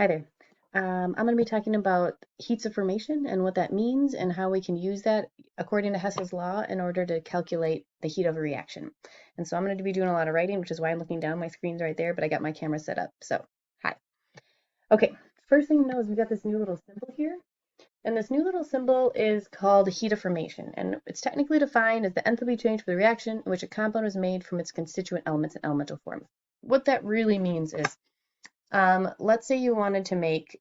Hi there. I'm going to be talking about heats of formation and what that means and how we can use that according to Hess's law in order to calculate the heat of a reaction. And so I'm going to be doing a lot of writing, which is why I'm looking down. My screen's right there, but I got my camera set up. So, hi. Okay, first thing to know is we've got this new little symbol here. And this new little symbol is called heat of formation. And it's technically defined as the enthalpy change for the reaction in which a compound is made from its constituent elements in elemental form. What that really means is, let's say you wanted to make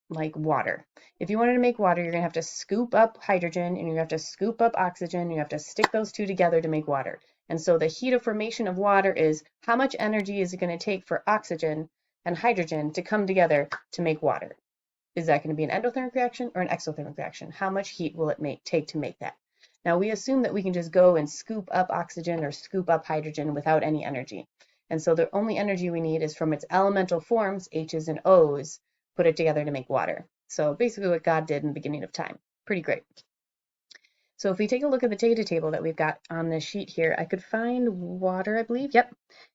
like water. If you wanted to make water, you're going to have to scoop up hydrogen and you have to scoop up oxygen. You have to stick those two together to make water. And so the heat of formation of water is how much energy is it going to take for oxygen and hydrogen to come together to make water? Is that going to be an endothermic reaction or an exothermic reaction? How much heat will it take to make that? Now we assume that we can just go and scoop up oxygen or scoop up hydrogen without any energy. And so the only energy we need is from its elemental forms, H's and O's, put it together to make water. So basically what God did in the beginning of time. Pretty great. So if we take a look at the data table that we've got on this sheet here, I could find water, I believe. Yep.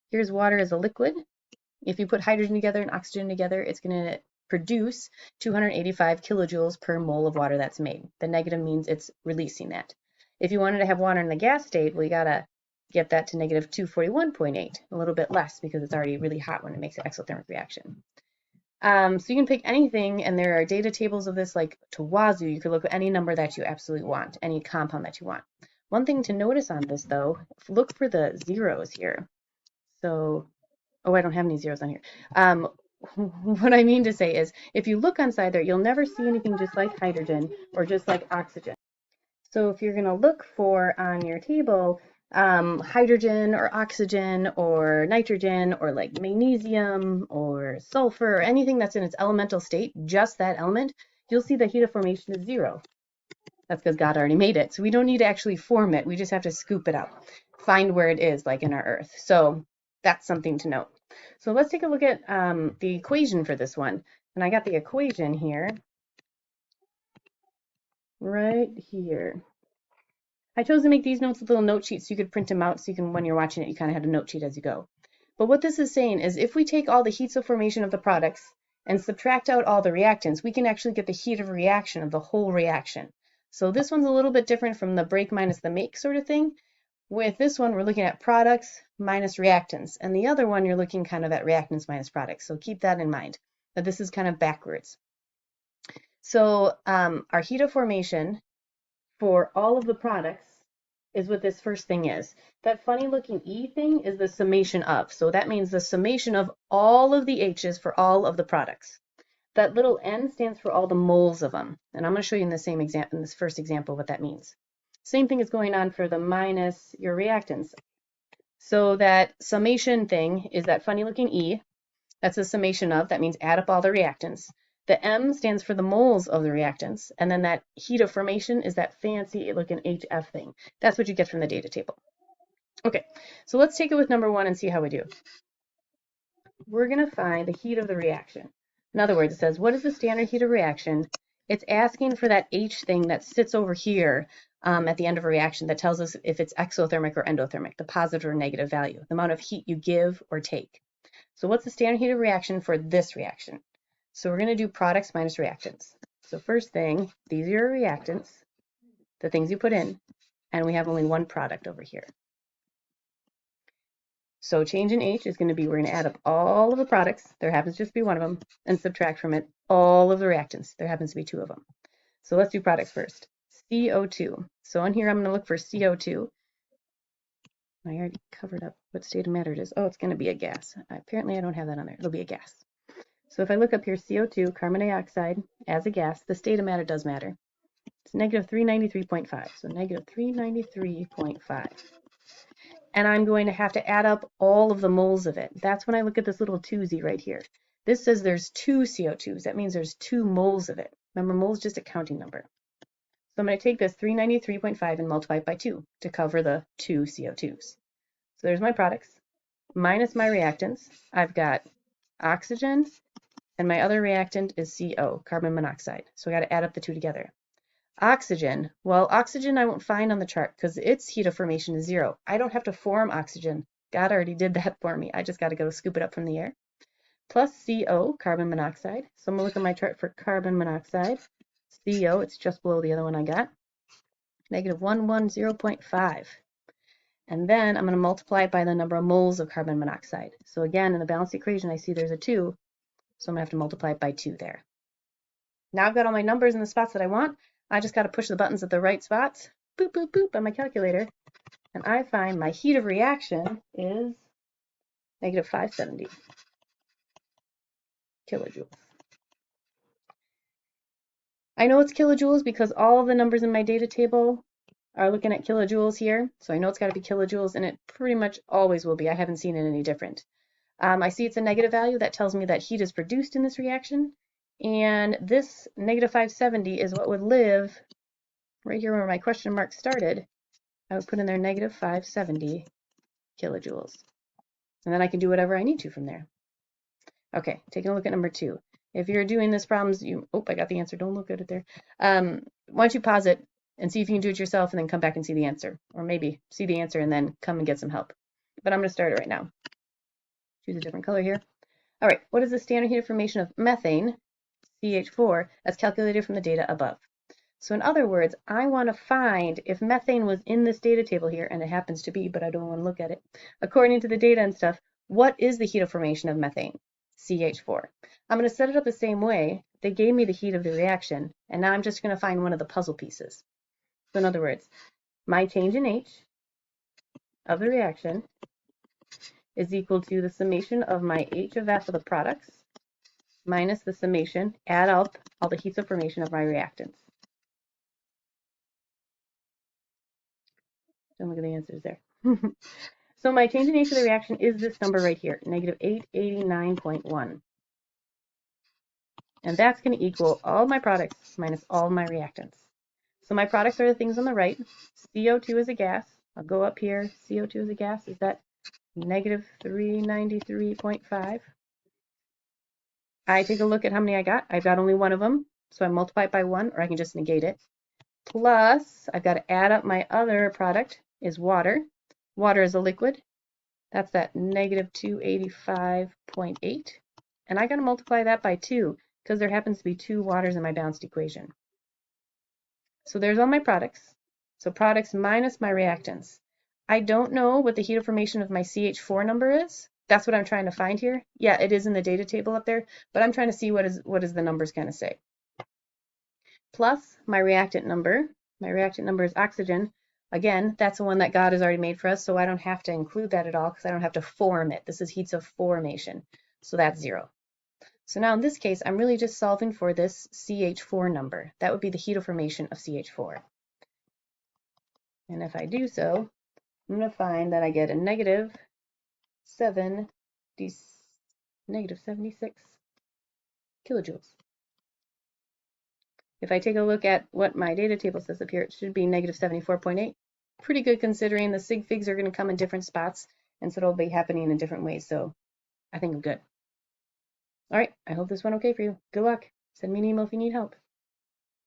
Here's water as a liquid. If you put hydrogen together and oxygen together, it's going to produce 285 kilojoules per mole of water that's made. The negative means it's releasing that. If you wanted to have water in the gas state, well, you got to get that to negative 241.8, a little bit less because it's already really hot when it makes an exothermic reaction. So you can pick anything, and there are data tables of this like to wazoo. You could look at any number that you absolutely want, any compound that you want. One thing to notice on this, though, look for the zeros here. So, oh, I don't have any zeros on here. What I mean to say is, if you look inside there, you'll never see anything just like hydrogen or just like oxygen. So if you're going to look for on your table hydrogen or oxygen or nitrogen or like magnesium or sulfur or anything that's in its elemental state, just that element, you'll see the heat of formation is 0. That's because God already made it. So we don't need to actually form it. We just have to scoop it up, find where it is like in our Earth. So that's something to note. So let's take a look at the equation for this one. And I got the equation here, right here. I chose to make these notes with little note sheets so you could print them out so you can, when you're watching it, you kind of had a note sheet as you go. But what this is saying is if we take all the heats of formation of the products and subtract out all the reactants, we can actually get the heat of reaction of the whole reaction. So this one's a little bit different from the break minus the make sort of thing. With this one, we're looking at products minus reactants. And the other one, you're looking kind of at reactants minus products. So keep that in mind, that this is kind of backwards. So our heat of formation for all of the products is what this first thing is. That funny looking E thing is the summation of. So that means the summation of all of the H's for all of the products. That little N stands for all the moles of them. And I'm going to show you in the same example, in this first example, what that means. Same thing is going on for the minus your reactants. So that summation thing is that funny looking E. That's the summation of. That means add up all the reactants. The M stands for the moles of the reactants. And then that heat of formation is that fancy looking HF thing. That's what you get from the data table. Okay, so let's take it with number 1 and see how we do. We're going to find the heat of the reaction. In other words, it says, what is the standard heat of reaction? It's asking for that H thing that sits over here at the end of a reaction that tells us if it's exothermic or endothermic, the positive or negative value, the amount of heat you give or take. So what's the standard heat of reaction for this reaction? So we're going to do products minus reactants. So first thing, these are your reactants, the things you put in, and we have only one product over here. So change in H is going to be, we're going to add up all of the products, there happens to just be one of them, and subtract from it all of the reactants, there happens to be 2 of them. So let's do products first. CO2. So on here I'm going to look for CO2. I already covered up what state of matter it is. Oh, it's going to be a gas. Apparently I don't have that on there. It'll be a gas. So if I look up here, CO2, carbon dioxide, as a gas, the state of matter does matter. It's negative 393.5, so negative 393.5. And I'm going to have to add up all of the moles of it. That's when I look at this little 2Z right here. This says there's 2 CO2s. That means there's 2 moles of it. Remember, mole is just a counting number. So I'm going to take this 393.5 and multiply it by 2 to cover the 2 CO2s. So there's my products, minus my reactants. I've got oxygen, and my other reactant is CO, carbon monoxide. So I got to add up the 2 together. Oxygen, well, oxygen I won't find on the chart because its heat of formation is 0. I don't have to form oxygen. God already did that for me. I just got to go scoop it up from the air. plus CO, carbon monoxide. So I'm going to look at my chart for carbon monoxide. CO, it's just below the other one I got. Negative 110.5. And then I'm going to multiply it by the number of moles of carbon monoxide. So again, in the balanced equation, I see there's a 2. So I'm going to have to multiply it by 2 there. Now I've got all my numbers in the spots that I want. I just got to push the buttons at the right spots. Boop, boop, boop on my calculator. And I find my heat of reaction is negative 570 kilojoules. I know it's kilojoules because all of the numbers in my data table are looking at kilojoules here. So I know it's got to be kilojoules, and it pretty much always will be. I haven't seen it any different. I see it's a negative value. That tells me that heat is produced in this reaction. And this negative 570 is what would live right here where my question mark started. I would put in there negative 570 kilojoules. And then I can do whatever I need to from there. Okay, taking a look at number 2. If you're doing this problems, I got the answer. Don't look at it there. Why don't you pause it and see if you can do it yourself and then come back and see the answer. Or maybe see the answer and then come and get some help. But I'm going to start it right now. Choose a different color here. All right, what is the standard heat of formation of methane, CH4, as calculated from the data above? So in other words, I want to find if methane was in this data table here, and it happens to be, but I don't want to look at it. According to the data and stuff, what is the heat of formation of methane, CH4? I'm going to set it up the same way. They gave me the heat of the reaction, and now I'm just going to find one of the puzzle pieces. So in other words, my change in H of the reaction is equal to the summation of my H of F of the products minus the summation, add up all the heats of formation of my reactants. Don't look at the answers there. So my change in H of the reaction is this number right here, negative 889.1. And that's going to equal all my products minus all my reactants. So my products are the things on the right. CO2 is a gas. I'll go up here. CO2 is a gas. Is that negative 393.5? I take a look at how many I got. I've got only one of them. So I multiply it by 1, or I can just negate it. Plus, I've got to add up my other product, is water. Water is a liquid. That's that negative 285.8. And I got to multiply that by 2 because there happens to be 2 waters in my balanced equation. So there's all my products. So products minus my reactants. I don't know what the heat of formation of my CH4 number is. That's what I'm trying to find here. Yeah, it is in the data table up there, but I'm trying to see what is the numbers going to say. Plus my reactant number. My reactant number is oxygen. Again, that's the one that God has already made for us, so I don't have to include that at all because I don't have to form it. This is heats of formation, so that's 0. So now in this case, I'm really just solving for this CH4 number. That would be the heat of formation of CH4. And if I do so, I'm going to find that I get a negative 76 kilojoules. If I take a look at what my data table says up here, it should be negative 74.8. Pretty good considering the sig figs are going to come in different spots, and so it'll be happening in different ways. So I think I'm good. All right, I hope this went okay for you. Good luck. Send me an email if you need help.